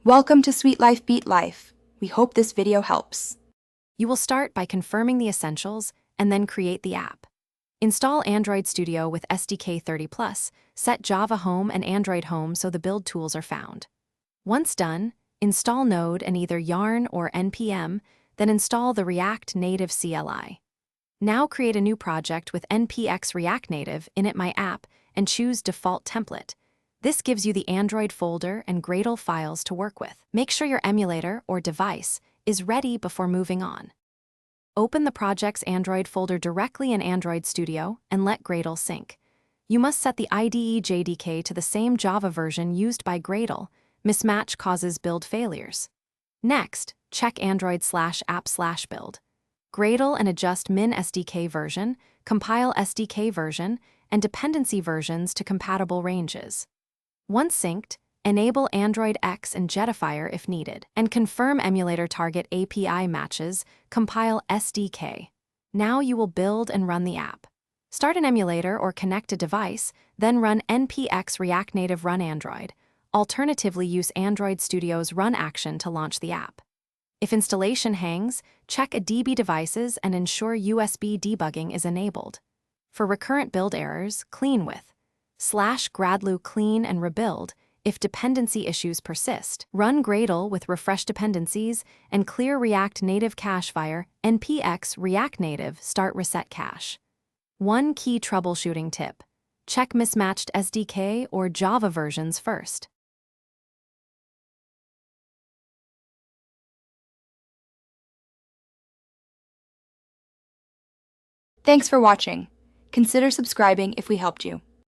Welcome to Sweet Life Beat Life. We hope this video helps. You will start by confirming the essentials and then create the app. Install Android Studio with SDK 30+, set Java Home and Android Home so the build tools are found. Once done, install Node and either Yarn or NPM, then install the React Native CLI. Now create a new project with npx React Native init my app and choose Default Template. This gives you the Android folder and Gradle files to work with. Make sure your emulator or device is ready before moving on. Open the project's Android folder directly in Android Studio and let Gradle sync. You must set the IDE JDK to the same Java version used by Gradle. Mismatch causes build failures. Next, check Android/app/build. Gradle and adjust min SDK version, compile SDK version, and dependency versions to compatible ranges. Once synced, enable Android X and Jetafire if needed, and confirm emulator target API matches, compile SDK. Now you will build and run the app. Start an emulator or connect a device, then run npx React Native run Android. Alternatively, use Android Studio's run action to launch the app. If installation hangs, check a DB devices and ensure USB debugging is enabled. For recurrent build errors, clean with /gradlu clean and rebuild. If dependency issues persist, run Gradle with refresh dependencies and clear React Native cache via npx React Native start reset cache. One key troubleshooting tip: check mismatched SDK or Java versions first. Thanks for watching. Consider subscribing if we helped you.